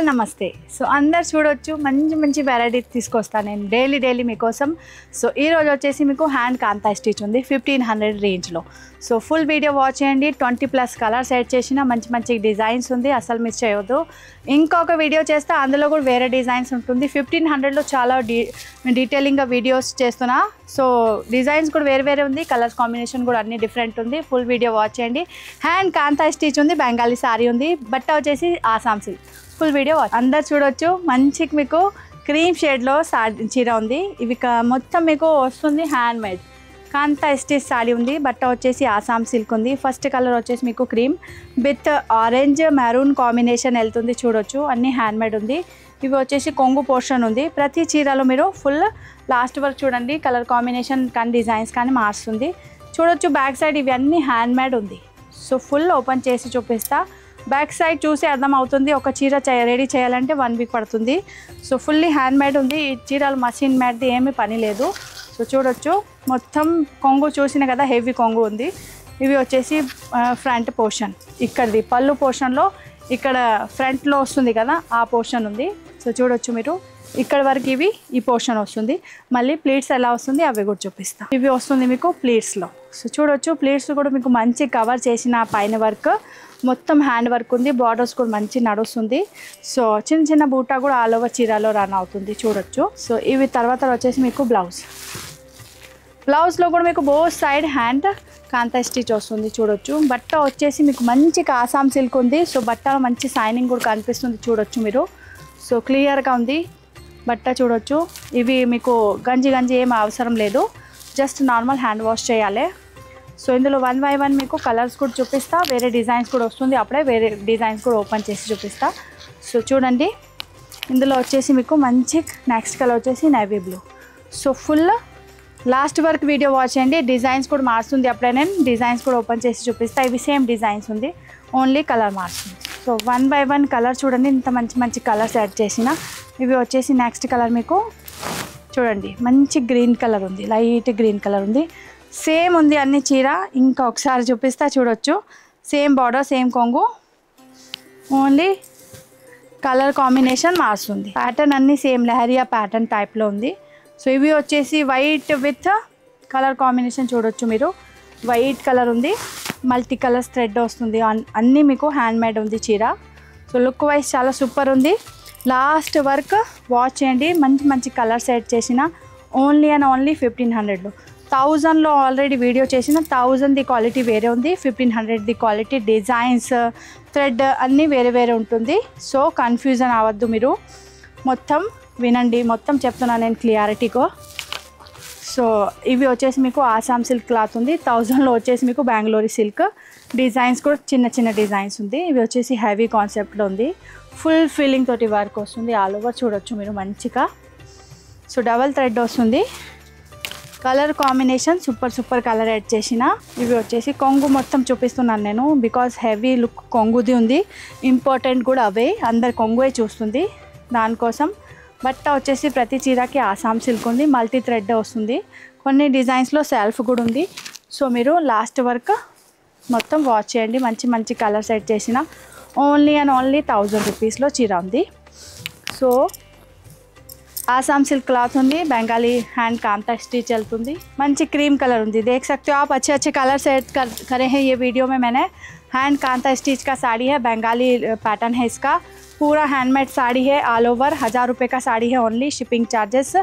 నమస్తే. సో అందరు చూడొచ్చు మంచి మంచి వెరైటీ తీసుకొస్తాను నేను డైలీ మీకోసం. సో ఈరోజు వచ్చేసి మీకు హ్యాండ్ కాంతా స్టిచ్ ఉంది 1500 రేంజ్లో. సో ఫుల్ వీడియో వాచ్ చేయండి. 20+ కలర్స్ యాడ్ చేసిన మంచి మంచి డిజైన్స్ ఉంది, అసలు మిస్ చేయవద్దు. ఇంకొక వీడియో చేస్తే అందులో కూడా వేరే డిజైన్స్ ఉంటుంది. 1500లో చాలా డీటెయిలింగ్గా వీడియోస్ చేస్తున్నా. సో డిజైన్స్ కూడా వేరే ఉంది, కలర్స్ కాంబినేషన్ కూడా అన్ని డిఫరెంట్ ఉంది. ఫుల్ వీడియో వాచ్ చేయండి. హ్యాండ్ కాంతా స్టిచ్ ఉంది, బెంగాలీ సారీ ఉంది, బట్ట వచ్చేసి ఆసాం సిల్క్. Full video watch. అందరు చూడొచ్చు మంచి మీకు క్రీమ్ షేడ్లో చీర ఉంది. ఇవి మొత్తం మీకు వస్తుంది హ్యాండ్ మేడ్ కాంతా స్టిచ్ సారీ ఉంది. బట్ట వచ్చేసి ఆసాం సిల్క్ ఉంది. ఫస్ట్ కలర్ వచ్చేసి మీకు cream with orange maroon combination వెళ్తుంది. చూడొచ్చు అన్ని హ్యాండ్ మేడ్ ఉంది. ఇవి వచ్చేసి కొంగు పోర్షన్ ఉంది. ప్రతి చీరలో మీరు ఫుల్ లాస్ట్ వరకు చూడండి, కలర్ కాంబినేషన్ కానీ డిజైన్స్ కానీ మారుస్తుంది. చూడొచ్చు బ్యాక్ సైడ్ ఇవి అన్నీ హ్యాండ్ మేడ్ ఉంది. సో ఫుల్ ఓపెన్ చేసి చూపిస్తా. బ్యాక్ సైడ్ చూసి అర్థం అవుతుంది. ఒక చీర రెడీ చేయాలంటే 1 వీక్ పడుతుంది. సో ఫుల్లీ హ్యాండ్ మేడ్ ఉంది. ఈ చీరలు మషిన్ మేడ్ది ఏమీ పని లేదు. సో చూడొచ్చు మొత్తం కొంగు చూసిన కదా, హెవీ కొంగు ఉంది. ఇవి వచ్చేసి ఫ్రంట్ పోర్షన్, ఇక్కడది పళ్ళు పోర్షన్లో ఇక్కడ ఫ్రంట్లో వస్తుంది కదా ఆ పోర్షన్ ఉంది. సో చూడొచ్చు మీరు ఇక్కడ వరకు ఇవి ఈ పోర్షన్ వస్తుంది. మళ్ళీ ప్లీట్స్ ఎలా వస్తుంది అవి కూడా చూపిస్తాం. ఇవి వస్తుంది మీకు ప్లీట్స్లో. సో చూడొచ్చు ప్లీట్స్ కూడా మీకు మంచి కవర్ చేసిన పైన వర్క్ మొత్తం హ్యాండ్ వర్క్ ఉంది. బార్డర్స్ కూడా మంచి నడుస్తుంది. సో చిన్న చిన్న బూటా కూడా ఆల్ ఓవర్ చీరలో రన్ అవుతుంది. చూడొచ్చు. సో ఇవి తర్వాత వచ్చేసి మీకు బ్లౌజ్లో కూడా మీకు both side hand kantha stitch వస్తుంది. చూడొచ్చు బట్ట వచ్చేసి మీకు మంచి ఆసాం సిల్క్ ఉంది. సో బట్టలో మంచి షైనింగ్ కూడా కనిపిస్తుంది. చూడొచ్చు మీరు. సో క్లియర్గా ఉంది బట్ట. చూడొచ్చు ఇవి మీకు గంజి ఏం అవసరం లేదు, జస్ట్ నార్మల్ హ్యాండ్ వాష్ చేయాలి. సో ఇందులో 1 by 1 మీకు కలర్స్ కూడా చూపిస్తా, వేరే డిజైన్స్ కూడా వస్తుంది. అప్పుడే వేరే డిజైన్స్ కూడా ఓపెన్ చేసి చూపిస్తా. సో చూడండి ఇందులో వచ్చేసి మీకు మంచి నెక్స్ట్ కలర్ వచ్చేసి navy blue. So full last వరకు వీడియో వాచ్ చేయండి. డిజైన్స్ కూడా మారుతుంది. అప్పుడే నేను డిజైన్స్ కూడా ఓపెన్ చేసి చూపిస్తా. ఇవి సేమ్ డిజైన్స్ ఉంది, ఓన్లీ కలర్ మారుతుంది. సో 1 by 1 కలర్ చూడండి, ఇంత మంచి కలర్స్ యాడ్ చేసిన. ఇవి వచ్చేసి నెక్స్ట్ కలర్ మీకు చూడండి మంచి గ్రీన్ కలర్ ఉంది, లైట్ గ్రీన్ కలర్ ఉంది. సేమ్ ఉంది అన్ని చీర. ఇంకా ఒకసారి చూపిస్తా. చూడొచ్చు సేమ్ బార్డర్ సేమ్ కొంగు, ఓన్లీ కలర్ కాంబినేషన్ మారుతుంది. ప్యాటర్న్ అన్నీ సేమ్ లహరియా ప్యాటర్న్ టైప్లో ఉంది. సో ఇవి వచ్చేసి వైట్ విత్ కలర్ కాంబినేషన్. చూడొచ్చు మీరు వైట్ కలర్ ఉంది, మల్టీ కలర్స్ థ్రెడ్ వస్తుంది. అన్నీ మీకు హ్యాండ్ మేడ్ ఉంది చీర. సో లుక్ వైజ్ చాలా సూపర్ ఉంది. లాస్ట్ వర్క్ వాచ్ చేయండి. మంచి కలర్స్ యాడ్ చేసిన ఓన్లీ 1500లో. 1000లో ఆల్రెడీ వీడియో చేసిన. 1000ది క్వాలిటీ వేరే ఉంది, 1500ది క్వాలిటీ డిజైన్స్ థ్రెడ్ అన్నీ వేరే ఉంటుంది. సో కన్ఫ్యూజన్ అవ్వద్దు మీరు, మొత్తం వినండి. మొత్తం చెప్తున్నాను నేను క్లియారిటీకో. సో ఇవి వచ్చేసి మీకు ఆసాం సిల్క్ క్లాత్ ఉంది. 1000లో వచ్చేసి మీకు బెంగళూరు సిల్క్. డిజైన్స్ కూడా చిన్న డిజైన్స్ ఉంది. ఇవి వచ్చేసి హెవీ కాన్సెప్ట్లో ఉంది. ఫుల్ ఫీలింగ్ తోటి వర్క్ వస్తుంది ఆల్ ఓవర్. చూడొచ్చు మీరు మంచిగా. సో డబల్ థ్రెడ్ వస్తుంది. Colour combination super colour add చేసిన. ఇవి వచ్చేసి కొంగు మొత్తం చూపిస్తున్నాను నేను, బికాజ్ హెవీ లుక్ కొంగుది ఉంది. ఇంపార్టెంట్ కూడా అవే, అందరు కొంగువే చూస్తుంది దానికోసం. బట్ట వచ్చేసి ప్రతి చీరకి ఆసాం సిల్క్ ఉంది, మల్టీ థ్రెడ్ వస్తుంది. కొన్ని డిజైన్స్లో సెల్ఫ్ కూడా ఉంది. సో మీరు లాస్ట్ వర్క్ మొత్తం వాచ్ చేయండి. మంచి కలర్స్ యాడ్ చేసిన ఓన్లీ 1000 రూపీస్లో చీర ఉంది. సో आसाम सिल्क क्लॉथ होंगी, बंगाली हैंड कांता स्टिच चलती, मंची क्रीम कलर होंगी. देख सकते हो आप अच्छे कलर सेट करे हैं ये वीडियो में. मैंने हैंड कांता स्टिच का साड़ी है, बंगाली पैटर्न है इसका. पूरा हैंडमेड साड़ी है, ऑल ओवर 1000 रुपये का साड़ी है. Only shipping charges.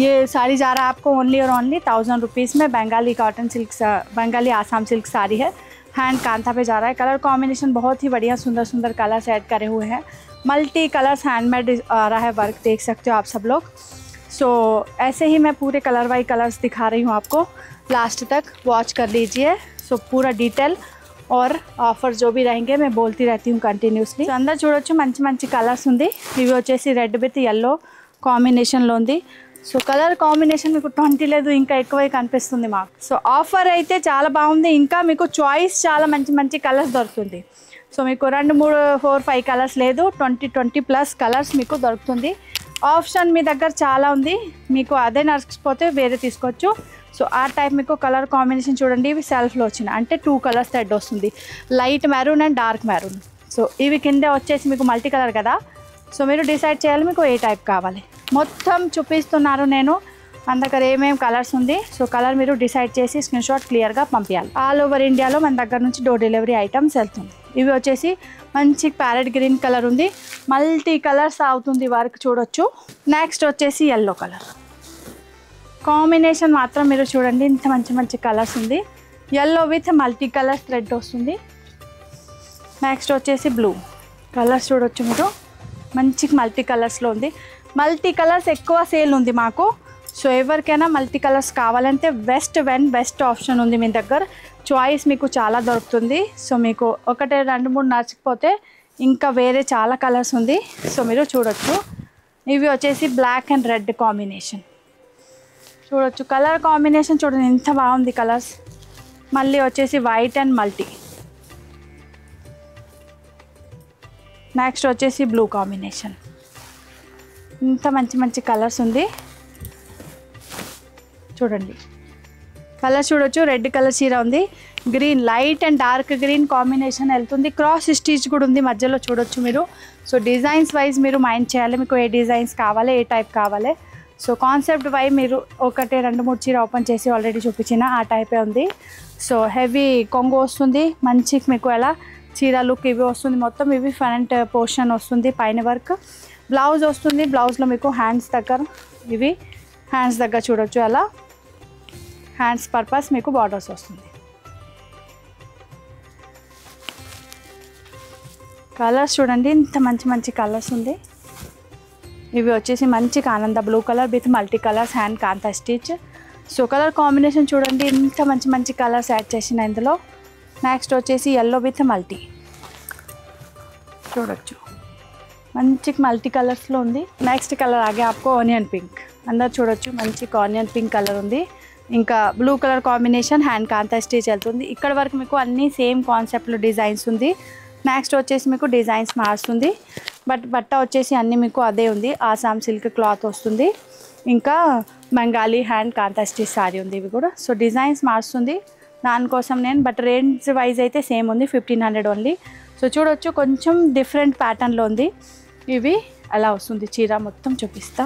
ये साड़ी जा रहा है आपको ओनली और ओनली 1000 रुपीज़ में. Bengali cotton silk, Bengali Assam silk sari है, हैंड कांता पे जा रहा है. कलर कॉम्बिनेशन बहुत ही बढ़िया, सुंदर कलर्स ऐड करे हुए हैं. मल्टी कलर्स हैंडमेड आ रहा है वर्क, देख सकते हो आप सब लोग. सो ऐसे ही मैं पूरे कलर वाइज कलर्स दिखा रही हूँ आपको, लास्ट तक वॉच कर लीजिए. सो पूरा डिटेल और ऑफर जो भी रहेंगे मैं बोलती रहती हूँ कंटिन्यूसली. अंदर చూడొచ్చు మంచి కలర్స్ ఉంది. ఇవి వచ్చేసి రెడ్ విత్ yellow కాంబినేషన్లో ఉంది. సో కలర్ కాంబినేషన్ మీకు 20 లేదు, ఇంకా ఎక్కువై కనిపిస్తుంది మాకు. సో ఆఫర్ అయితే చాలా బాగుంది. ఇంకా మీకు చాయిస్ చాలా మంచి కలర్స్ దొరుకుతుంది. సో మీకు 2, 3, 4, 5 కలర్స్ లేదు, 20+ కలర్స్ మీకు దొరుకుతుంది. ఆప్షన్ మీ దగ్గర చాలా ఉంది, మీకు అదే నచ్చకపోతే వేరే తీసుకోవచ్చు. సో ఆ టైప్ మీకు కలర్ కాంబినేషన్ చూడండి. ఇవి సెల్ఫ్లో వచ్చిన అంటే 2 కలర్స్ థ్రెడ్ వస్తుంది, light maroon and dark maroon. So ఇవి కింద వచ్చేసి మీకు మల్టీ కలర్ కదా, సో మీరు డిసైడ్ చేయాలి మీకు ఏ టైప్ కావాలి. మొత్తం చూపిస్తున్నారు నేను మన దగ్గర ఏమేమి కలర్స్ ఉంది. సో కలర్ మీరు డిసైడ్ చేసి స్క్రీన్ షాట్ క్లియర్గా పంపించాలి. ఆల్ ఓవర్ ఇండియాలో మన దగ్గర నుంచి డోర్ డెలివరీ ఐటమ్స్ వెళ్తుంది. ఇవి వచ్చేసి మంచి ప్యారెట్ గ్రీన్ కలర్ ఉంది, మల్టీ కలర్స్ అవుతుంది వర్క్ చూడొచ్చు. నెక్స్ట్ వచ్చేసి ఎల్లో కలర్ కాంబినేషన్ మాత్రం మీరు చూడండి, ఇంత మంచి మంచి కలర్స్ ఉంది. Yellow with multi colour thread వస్తుంది. నెక్స్ట్ వచ్చేసి బ్లూ కలర్స్ చూడొచ్చు మీరు, మంచి మల్టీ కలర్స్లో ఉంది. మల్టీ కలర్స్ ఎక్కువ సేల్ ఉంది మాకు. సో ఎవరికైనా మల్టీ కలర్స్ కావాలంటే బెస్ట్ ఆప్షన్ ఉంది మీ దగ్గర. చాయిస్ మీకు చాలా దొరుకుతుంది. సో మీకు 1, 2, 3 నచ్చకపోతే ఇంకా వేరే చాలా కలర్స్ ఉంది. సో మీరు చూడొచ్చు. ఇవి వచ్చేసి బ్లాక్ అండ్ రెడ్ కాంబినేషన్ చూడొచ్చు. కలర్ కాంబినేషన్ చూడండి ఎంత బాగుంది కలర్స్. మళ్ళీ వచ్చేసి వైట్ అండ్ మల్టీ. నెక్స్ట్ వచ్చేసి బ్లూ కాంబినేషన్. ఇంత మంచి మంచి కలర్స్ ఉంది చూడండి. కలర్ చూడొచ్చు. రెడ్ కలర్ చీర ఉంది, green light and dark green combination వెళ్తుంది. క్రాస్ స్టిచ్ కూడా ఉంది మధ్యలో చూడొచ్చు మీరు. సో డిజైన్స్ వైజ్ మీరు మైండ్ చేయాలి, మీకు ఏ డిజైన్స్ కావాలి, ఏ టైప్ కావాలి. సో కాన్సెప్ట్ వైజ్ మీరు 1, 2, 3 చీర ఓపెన్ చేసి ఆల్రెడీ చూపించిన ఆ టైపే ఉంది. సో హెవీ కొంగు వస్తుంది, మంచి మీకు ఎలా చీర లుక్ ఇవి వస్తుంది. మొత్తం ఇవి ఫ్రంట్ పోర్షన్ వస్తుంది, పైన వర్క్. బ్లౌజ్ వస్తుంది, బ్లౌజ్లో మీకు హ్యాండ్స్ దగ్గర ఇవి హ్యాండ్స్ దగ్గర చూడొచ్చు. అలా హ్యాండ్స్ పర్పస్ మీకు బార్డర్స్ వస్తుంది. కలర్స్ చూడండి ఇంత మంచి మంచి కలర్స్ ఉంది. ఇవి వచ్చేసి మంచి ఆనంద blue colour with multi colours hand kantha stitch. So colour combination చూడండి ఇంత మంచి మంచి కలర్స్ యాడ్ చేసిన ఇందులో. నెక్స్ట్ వచ్చేసి ఎల్లో విత్ మల్టీ చూడొచ్చు, మంచి మల్టీ కలర్స్లో ఉంది. నెక్స్ట్ కలర్ ఆగే ఆప్కో ఆనియన్ పింక్. అందరు చూడొచ్చు మంచి ఆనియన్ పింక్ కలర్ ఉంది. ఇంకా blue colour combination hand kantha stitch వెళ్తుంది. ఇక్కడ వరకు మీకు అన్నీ సేమ్ కాన్సెప్ట్లో డిజైన్స్ ఉంది. నెక్స్ట్ వచ్చేసి మీకు డిజైన్స్ మారుస్తుంది, బట్ట వచ్చేసి అన్నీ మీకు అదే ఉంది. ఆసాం సిల్క్ క్లాత్ వస్తుంది, ఇంకా Bengali hand kantha stitch sorry ఉంది ఇవి కూడా. సో డిజైన్స్ మారుస్తుంది దానికోసం నేను, బట్ రేంజ్ వైజ్ అయితే సేమ్ ఉంది 1500 ఓన్లీ. సో చూడొచ్చు కొంచెం డిఫరెంట్ ప్యాటర్న్లో ఉంది. ఇవి అలా వస్తుంది చీర మొత్తం చూపిస్తా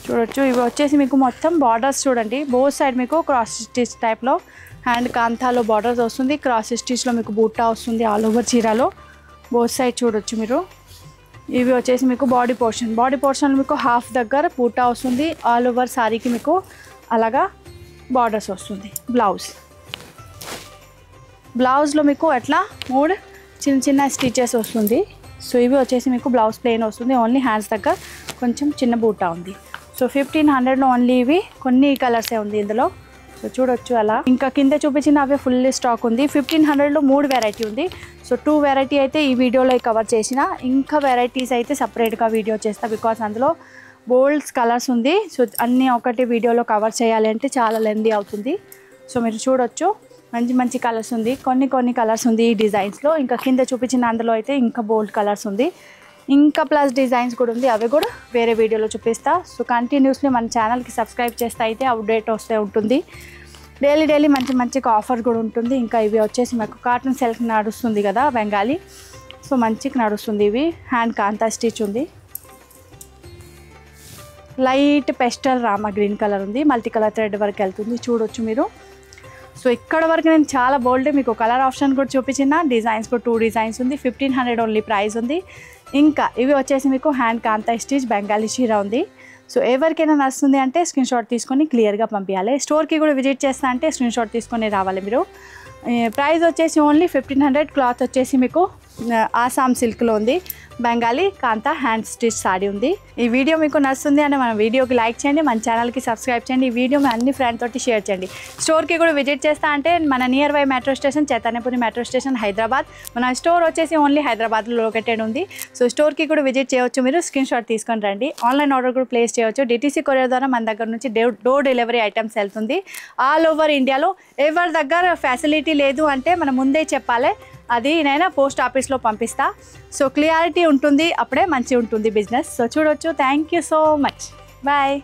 చూడొచ్చు. ఇవి వచ్చేసి మీకు మొత్తం బార్డర్స్ చూడండి, బోత్ సైడ్ మీకు క్రాస్ స్టిచ్ టైప్లో హ్యాండ్ కాంతాలో బార్డర్స్ వస్తుంది. క్రాస్ స్టిచ్లో మీకు బూటా వస్తుంది ఆల్ ఓవర్ చీరలో, బోత్ సైడ్ చూడొచ్చు మీరు. ఇవి వచ్చేసి మీకు బాడీ పోర్షన్ మీకు హాఫ్ దగ్గర బూటా వస్తుంది. ఆల్ ఓవర్ సారీకి మీకు అలాగా బార్డర్స్ వస్తుంది. బ్లౌజ్లో మీకు అట్లా 3 చిన్న చిన్న స్టిచెస్ వస్తుంది. సో ఇవి వచ్చేసి మీకు బ్లౌజ్ ప్లెయిన్ వస్తుంది, ఓన్లీ హ్యాండ్స్ దగ్గర కొంచెం చిన్న బూటా ఉంది. సో 1500లో ఓన్లీ ఇవి కొన్ని కలర్సే ఉంది ఇందులో. సో చూడొచ్చు అలా. ఇంకా కింద చూపించిన అవే ఫుల్ స్టాక్ ఉంది. 1500లో 3 వెరైటీ ఉంది. సో 2 వెరైటీ అయితే ఈ వీడియోలో కవర్ చేసిన, ఇంకా వెరైటీస్ అయితే సపరేట్గా వీడియో చేస్తా, బికాస్ అందులో బోల్డ్స్ కలర్స్ ఉంది. సో అన్నీ ఒకటి వీడియోలో కవర్ చేయాలి అంటే చాలా లెందీ అవుతుంది. సో మీరు చూడొచ్చు మంచి మంచి కలర్స్ ఉంది, కొన్ని కలర్స్ ఉంది ఈ డిజైన్స్లో. ఇంకా కింద చూపించిన అందులో అయితే ఇంకా బోల్డ్ కలర్స్ ఉంది, ఇంకా ప్లస్ డిజైన్స్ కూడా ఉంది, అవి కూడా వేరే వీడియోలో చూపిస్తా. సో కంటిన్యూస్లీ మన ఛానల్కి సబ్స్క్రైబ్ చేస్తే అయితే అప్డేట్ వస్తే ఉంటుంది. డైలీ మంచి మంచి ఆఫర్ కూడా ఉంటుంది. ఇంకా ఇవి వచ్చేసి మాకు కాటన్ సిల్క్ నడుస్తుంది కదా బెంగాలీ, సో మంచిగా నడుస్తుంది. ఇవి హ్యాండ్ కాంతా స్టిచ్ ఉంది, light pastel Rama green colour ఉంది, మల్టీ కలర్ థ్రెడ్ వరకు వెళ్తుంది చూడొచ్చు మీరు. సో ఇక్కడ వరకు నేను చాలా బోల్డ్ మీకు కలర్ ఆప్షన్ కూడా చూపించిన. డిజైన్స్ కూడా 2 డిజైన్స్ ఉంది, 1500 ఓన్లీ ప్రైస్ ఉంది. ఇంకా ఇవి వచ్చేసి మీకు హ్యాండ్ కాంతా స్టిచ్ బెంగాలీ చీర ఉంది. సో ఎవరికైనా నచ్చుతుంది అంటే స్క్రీన్ షాట్ తీసుకొని క్లియర్గా పంపించాలి. స్టోర్కి కూడా విజిట్ చేస్తా అంటే స్క్రీన్ షాట్ తీసుకొని రావాలి మీరు. ప్రైస్ వచ్చేసి ఓన్లీ 1500. క్లాత్ వచ్చేసి మీకు ఆసాం సిల్క్లో ఉంది, బెంగాలీ కాంతా హ్యాండ్ స్టిచ్ సారీ ఉంది. ఈ వీడియో మీకు నచ్చుతుంది అంటే మన వీడియోకి లైక్ చేయండి, మన ఛానల్కి సబ్స్క్రైబ్ చేయండి. ఈ వీడియో మీ అన్ని ఫ్రెండ్ తోటి షేర్ చేయండి. స్టోర్కి కూడా విజిట్ చేస్తా అంటే మన near by metro station Chaitanyapuri metro station Hyderabad. మన స్టోర్ వచ్చేసి ఓన్లీ హైదరాబాద్లో లొకేటెడ్ ఉంది. సో స్టోర్కి కూడా విజిట్ చేయవచ్చు, మీరు స్క్రీన్ షాట్ తీసుకొని రండి. ఆన్లైన్ ఆర్డర్ కూడా ప్లేస్ చేయవచ్చు. డిటీసీ కొరియర్ ద్వారా మన దగ్గర నుంచి డోర్ డెలివరీ ఐటమ్స్ వెళ్తుంది ఆల్ ఓవర్ ఇండియాలో. ఎవరి దగ్గర ఫెసిలిటీ లేదు అంటే మనం ముందే చెప్పాలి, అది నేను పోస్ట్ ఆఫీస్లో పంపిస్తా. సో క్లియారిటీ ఉంటుంది, అప్పుడే మంచిగా ఉంటుంది బిజినెస్. సో చూడొచ్చు. Thank you so much, bye.